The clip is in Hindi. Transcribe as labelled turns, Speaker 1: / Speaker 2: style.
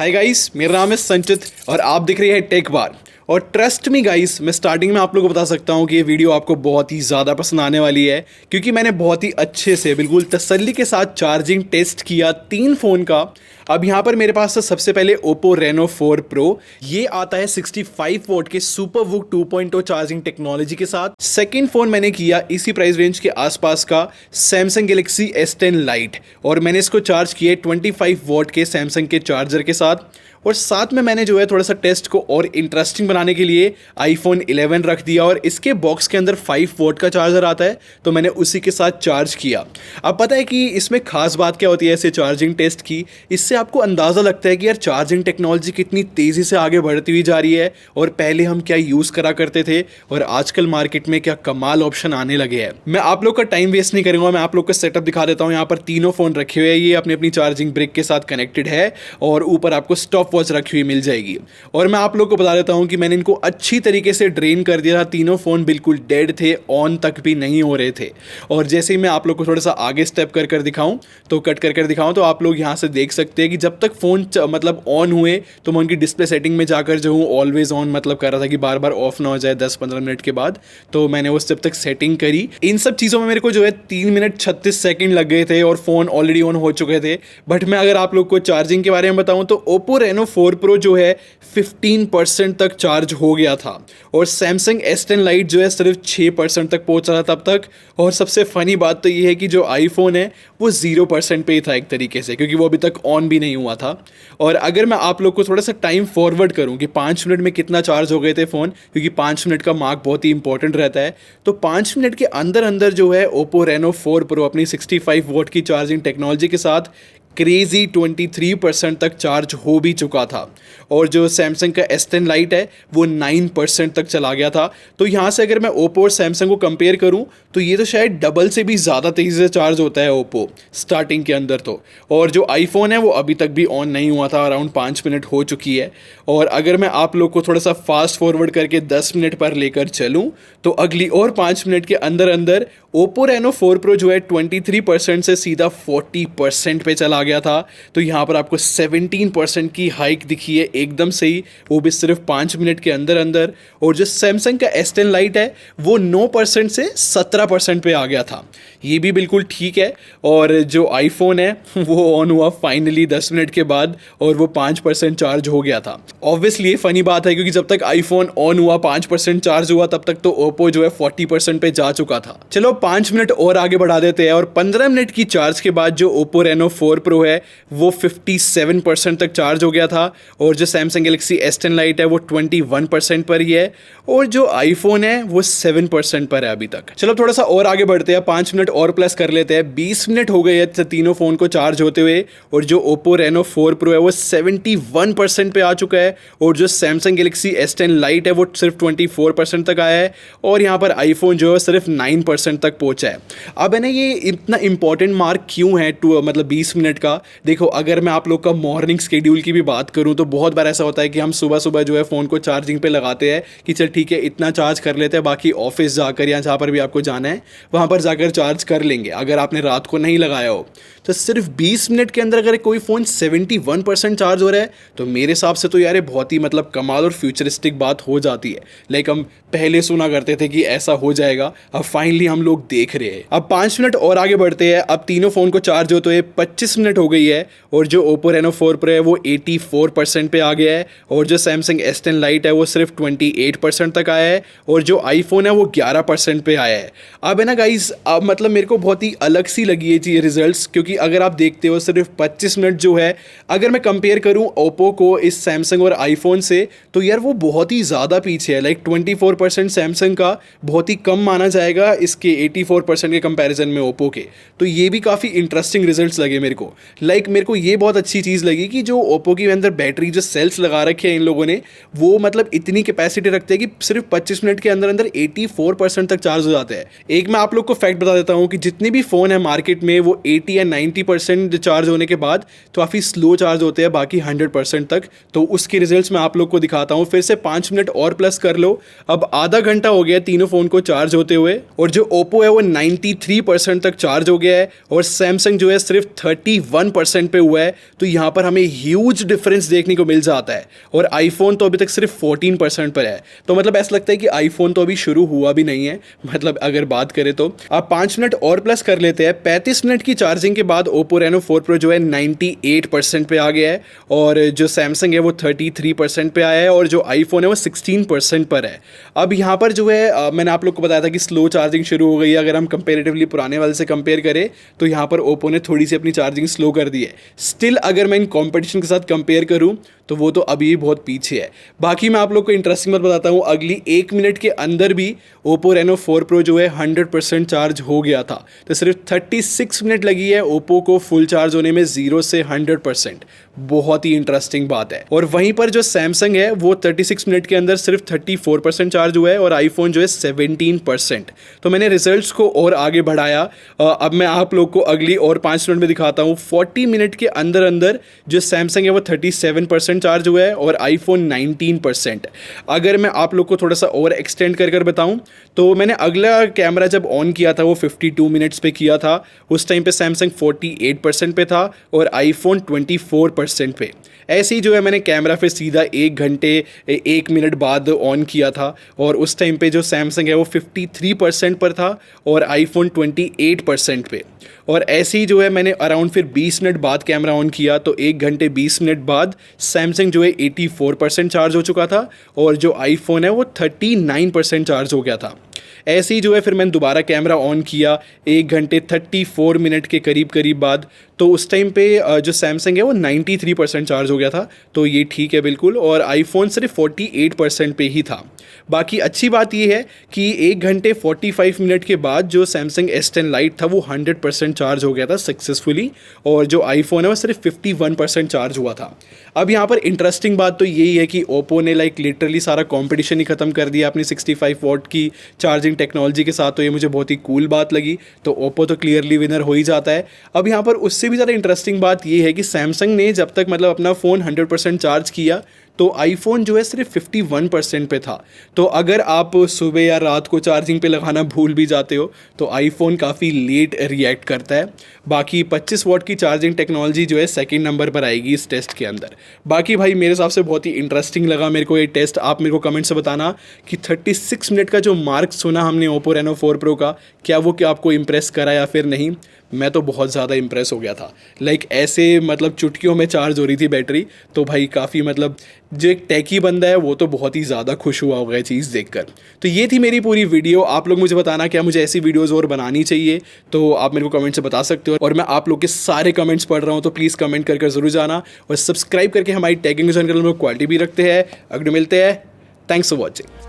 Speaker 1: हाय गाइस, मेरा नाम है संचित और आप दिख रहे हैं टेक बार। और ट्रस्ट मी गाइस, मैं स्टार्टिंग में आप लोगों को बता सकता हूँ कि ये वीडियो आपको बहुत ही ज़्यादा पसंद आने वाली है, क्योंकि मैंने बहुत ही अच्छे से बिल्कुल तसल्ली के साथ चार्जिंग टेस्ट किया 3 फ़ोन का। अब यहाँ पर मेरे पास सबसे पहले Oppo Reno 4 Pro, ये आता है 65 वोट के सुपर वूक 2.0 चार्जिंग टेक्नोलॉजी के साथ। सेकंड फ़ोन मैंने किया इसी प्राइस रेंज के आसपास का Samsung Galaxy S10 Lite, और मैंने इसको चार्ज किया 25 वोट के सैमसंग के चार्जर के साथ। और साथ में मैंने जो है थोड़ा सा टेस्ट को और इंटरेस्टिंग बनाने के लिए iPhone 11 रख दिया, और इसके बॉक्स के अंदर 5 वोट का चार्जर आता है, तो मैंने उसी के साथ चार्ज किया। अब पता है कि इसमें खास बात क्या होती है ऐसे चार्जिंग टेस्ट की, इससे आपको अंदाज़ा लगता है कि यार चार्जिंग टेक्नोलॉजी कितनी तेज़ी से आगे बढ़ती हुई जा रही है, और पहले हम क्या यूज़ करा करते थे और आजकल मार्केट में क्या कमाल ऑप्शन आने लगे हैं। मैं आप लोग का टाइम वेस्ट नहीं करूँगा, मैं आप लोग का सेटअप दिखा देता हूँ। यहाँ पर तीनों फ़ोन रखे हुए हैं, ये अपनी अपनी चार्जिंग ब्रिक के साथ कनेक्टेड है, और ऊपर आपको स्टॉप वॉच रखी हुई मिल जाएगी। और मैं आप लोग को बता देता हूं कि मैंने इनको अच्छी तरीके से ड्रेन कर दिया था। तीनों फोन बिल्कुल डेड थे, ऑन तक भी नहीं हो रहे थे। और जैसे ही मैं आप लोग को थोड़ा सा आगे स्टेप कर दिखाऊं, तो कट कर दिखाऊं, तो आप लोग यहां से देख सकते हैं कि जब तक फोन मतलब ऑन हुए, तो मैं उनकी डिस्प्ले सेटिंग में जाकर जो हूँ ऑलवेज ऑन मतलब कर रहा था कि बार बार ऑफ ना हो जाए 10-15 मिनट के बाद। तो मैंने वो जब तक सेटिंग करी, इन सब चीज़ों में मेरे को जो है 3 मिनट 36 सेकंड लग गए थे, और फोन ऑलरेडी ऑन हो चुके थे। बट मैं अगर आप लोग को चार्जिंग के बारे में बताऊं, तो Oppo Reno 4 Pro जो है 15% तक चार्ज हो गया था, और Samsung S10 Lite जो है सिर्फ 6% तक पहुंच रहा था तब तक। और सबसे फनी बात तो ये है कि जो आईफोन है वो 0% पे ही था एक तरीके से, क्योंकि वो अभी तक ऑन भी नहीं हुआ था। और अगर मैं आप लोग को थोड़ा सा टाइम फॉरवर्ड करूं कि 5 मिनट में कितना चार्ज हो गए थे फ़ोन, क्योंकि 5 मिनट का मार्क बहुत ही इंपॉर्टेंट रहता है, तो 5 मिनट के अंदर अंदर जो है Oppo Reno 4 Pro अपनी 65 वोट की चार्जिंग टेक्नोलॉजी के साथ क्रेजी 23% तक चार्ज हो भी चुका था। और जो सैमसंग का S10 Lite है वो 9% तक चला गया था। तो यहाँ से अगर मैं ओप्पो और सैमसंग को कंपेयर करूँ, तो ये तो शायद डबल से भी ज़्यादा तेज़ी से चार्ज होता है ओप्पो स्टार्टिंग के अंदर तो। और जो आईफोन है वो अभी तक भी ऑन नहीं हुआ था, अराउंड 5 मिनट हो चुकी है। और अगर मैं आप लोग को थोड़ा सा फास्ट फॉरवर्ड करके 10 मिनट पर लेकर चलूँ, तो अगली और 5 मिनट के अंदर अंदर Oppo Reno 4 Pro जो है 23% से सीधा 40% पे चला गया था। तो यहाँ पर आपको 17% की हाइक दिखी है एकदम से ही, वो भी सिर्फ 5 मिनट के अंदर अंदर। और जो सैमसंग का S10 Lite है वो 9% से 17% पे आ गया था, ये भी बिल्कुल ठीक है। और जो आईफोन है वो ऑन हुआ फाइनली 10 मिनट के बाद, और वो 5% चार्ज हो गया था। ऑब्वियसली ये फनी बात है, क्योंकि जब तक आईफोन ऑन हुआ 5% चार्ज हुआ, तब तक तो ओप्पो जो है 40% पे जा चुका था। चलो 5 मिनट और आगे बढ़ा देते हैं, और 15 मिनट की चार्ज के बाद जो Oppo Reno 4 Pro है वो 57% तक चार्ज हो गया था, और जो Samsung Galaxy S10 Lite है वो 21% पर ही है, और जो आईफोन है वो 7% पर है अभी तक। चलो थोड़ा सा और आगे बढ़ते हैं, 5 मिनट और प्लस कर लेते हैं। 20 मिनट हो गए हैं तीनों फ़ोन को चार्ज होते हुए, और जो Oppo Reno 4 Pro है वो 71% पे आ चुका है, और जो Samsung Galaxy S10 Lite है वो सिर्फ 24% तक आया है, और यहाँ पर आईफोन जो है सिर्फ 9% तक पहुंचा है। अब है ना, ये इतना इंपॉर्टेंट मार्क क्यों है मतलब 20 मिनट का? देखो, अगर मैं आप लोग का मॉर्निंग शेड्यूल की भी बात करूं, तो बहुत बार ऐसा होता है कि हम सुबह सुबह जो है फ़ोन को चार्जिंग पे लगाते हैं कि चल ठीक है इतना चार्ज कर लेते हैं, बाकी ऑफिस जाकर या जहाँ पर भी आपको जाना है वहाँ पर जाकर चार्ज कर लेंगे। अगर आपने रात को नहीं लगाया हो, तो सिर्फ 20 मिनट के अंदर अगर कोई फ़ोन 71% चार्ज हो रहा है, तो मेरे हिसाब से तो यार बहुत ही मतलब कमाल और फ्यूचरिस्टिक बात हो जाती है। लाइक हम पहले सुना करते थे कि ऐसा हो जाएगा, अब फाइनली हम लोग देख रहे हैं। अब 5 मिनट और आगे बढ़ते हैं, अब तीनों फ़ोन को चार्ज होते हुए 25 मिनट हो गई है, और जो Oppo Reno 4 Pro है वो 84% पे आ गया है, और जो Samsung S10 Lite है वो सिर्फ 28% तक आया है, और जो आईफोन है वो 11% पे आया है। अब है ना गाइस, अब मतलब मेरे को बहुत ही अलग सी लगी ये रिजल्ट्स, क्योंकि अगर आप देखते हो सिर्फ 25 मिनट जो है, अगर मैं कंपेयर करूं ओप्पो को इस सैमसंग और आईफोन से, तो यार वो बहुत ही ज़्यादा पीछे है। लाइक 24% सैमसंग का बहुत ही कम माना जाएगा इसके 84% के कंपैरिजन में ओप्पो के। तो ये भी काफ़ी इंटरेस्टिंग रिजल्ट्स लगे मेरे को। लाइक मेरे को ये बहुत अच्छी चीज़ लगी कि जो ओप्पो के अंदर बैटरी जो सेल्स लगा रखे हैं इन लोगों ने, वो मतलब इतनी कैपेसिटी रखते हैं कि सिर्फ 25 मिनट के अंदर अंदर 84% तक चार्ज हो जाता है। एक मैं आप लोग को फैक्ट बता देता हूँ कि जितने भी फ़ोन है मार्केट में वो 80 या 90% चार्ज होने के बाद काफ़ी स्लो चार्ज होते हैं, बाकी 100% तक। तो उसके रिजल्ट्स मैं आप लोग को दिखाता हूँ। फिर से 5 मिनट और प्लस कर लो। अब आधा घंटा हो गया तीनों फ़ोन को चार्ज होते हुए, और जो ओप्पो है वो 93% तक चार्ज हो गया है, और सैमसंग जो है सिर्फ 51% पे हुआ है, तो यहाँ पर हमें ह्यूज डिफरेंस देखने को मिल जाता है। और आईफोन तो अभी तक सिर्फ 14% पर है, तो मतलब ऐसा लगता है कि आईफोन तो अभी शुरू हुआ भी नहीं है। मतलब अगर बात करें तो आप 5 मिनट और प्लस कर लेते हैं। 35 मिनट की चार्जिंग के बाद ओप्पो रेनो 4 प्रो जो है 98% पे आ गया है, और जो सैमसंग है वो 33% पे आया है, और जो आईफोन है वो 16% पर है। अब यहाँ पर जो है मैंने आप लोग को बताया था कि स्लो चार्जिंग शुरू हो गई है। अगर हम कंपेरेटिवली पुराने वाले से कंपेयर करें तो यहाँ पर ओप्पो ने थोड़ी सी अपनी चार्जिंग स्लो कर दी है। स्टिल अगर मैं इन कॉम्पिटिशन के साथ कंपेयर करूँ तो वो तो अभी भी बहुत पीछे है। बाकी मैं आप लोग को इंटरेस्टिंग बात बताता हूँ, अगली 1 मिनट के अंदर भी ओप्पो रेनो 4 प्रो जो है 100% चार्ज हो गया था। तो सिर्फ 36 मिनट लगी है ओप्पो को फुल चार्ज होने में 0 से 100%। बहुत ही इंटरेस्टिंग बात है। और वहीं पर जो सैमसंग है वो 36 मिनट के अंदर सिर्फ 34% चार्ज हुआ है, और आईफोन जो है 17%। तो मैंने रिजल्ट्स को और आगे बढ़ाया। अब मैं आप लोग को अगली और 5 मिनट में दिखाता हूँ। 40 मिनट के अंदर अंदर जो सैमसंग है वो 37% चार्ज हुआ है, और आईफोन 19%। अगर मैं आप लोग को थोड़ा सा और एक्सटेंड कर बताऊं तो मैंने अगला कैमरा जब ऑन किया था वो 52 मिनट्स पे किया था। उस टाइम पे सैमसंग 48% पे था और आईफोन 24% पे। ऐसे ही जो है मैंने कैमरा फिर सीधा 1 घंटे 1 मिनट बाद ऑन किया था, और उस टाइम पे जो सैमसंग है वो 53% पर था और आईफोन 28% पे। और ऐसे ही जो है मैंने अराउंड फिर 20 मिनट बाद कैमरा ऑन किया, तो 1 घंटे 20 मिनट बाद सैमसंग जो है 84% चार्ज हो चुका था, और जो आईफोन है वो 39% चार्ज हो गया था। ऐसे ही जो है फिर मैंने दोबारा कैमरा ऑन किया 1 घंटे 34 मिनट के करीब बाद, तो उस टाइम पे जो सैमसंग है वो 93% चार्ज हो गया था। तो ये ठीक है बिल्कुल, और आईफोन सिर्फ 48% पे ही था। बाकी अच्छी बात ये है कि 1 घंटे 45 मिनट के बाद जो सैमसंग S10 लाइट था वो 100% चार्ज हो गया था सक्सेसफुली, और जो आईफोन है वो सिर्फ 51% चार्ज हुआ था। अब यहाँ पर इंटरेस्टिंग बात तो यही है कि ओप्पो ने लिटरली सारा कॉम्पिटिशन ही ख़त्म कर दिया अपनी 65 वॉट की चार्जिंग टेक्नोलॉजी के साथ। तो ये मुझे बहुत ही कूल बात लगी। तो ओप्पो तो क्लियरली विनर हो ही जाता है। अब यहाँ पर उससे भी ज़्यादा इंटरेस्टिंग बात ये है कि सैमसंग ने जब तक मतलब अपना फ़ोन 100% चार्ज किया तो आईफोन जो है सिर्फ 51% पे था। तो अगर आप सुबह या रात को चार्जिंग पे लगाना भूल भी जाते हो तो आईफोन काफ़ी लेट रिएक्ट करता है। बाकी 25 वॉट की चार्जिंग टेक्नोलॉजी जो है सेकंड नंबर पर आएगी इस टेस्ट के अंदर। बाकी भाई मेरे हिसाब से बहुत ही इंटरेस्टिंग लगा मेरे को ये टेस्ट। आप मेरे को कमेंट से बताना कि 36 मिनट का जो मार्क सुना हमने ओप्पो रेनो 4 प्रो का, क्या वो आपको इम्प्रेस करा या फिर नहीं। मैं तो बहुत ज़्यादा इम्प्रेस हो गया था। ऐसे मतलब चुटकियों में चार्ज हो रही थी बैटरी। तो भाई काफ़ी मतलब जो एक टेकी बंदा है वो तो बहुत ही ज़्यादा खुश हुआ होगा ये चीज़ देखकर। तो ये थी मेरी पूरी वीडियो। आप लोग मुझे बताना क्या मुझे ऐसी वीडियोज़ और बनानी चाहिए, तो आप मेरे को कमेंट से बता सकते हो। और मैं आप लोग के सारे कमेंट्स पढ़ रहा हूँ, तो प्लीज़ कमेंट करके ज़रूर जाना, और सब्सक्राइब करके हमारी टैगिंग ज्वाइन करने में क्वालिटी भी रखते हैं। अगर मिलते हैं, थैंक्स फॉर वॉचिंग।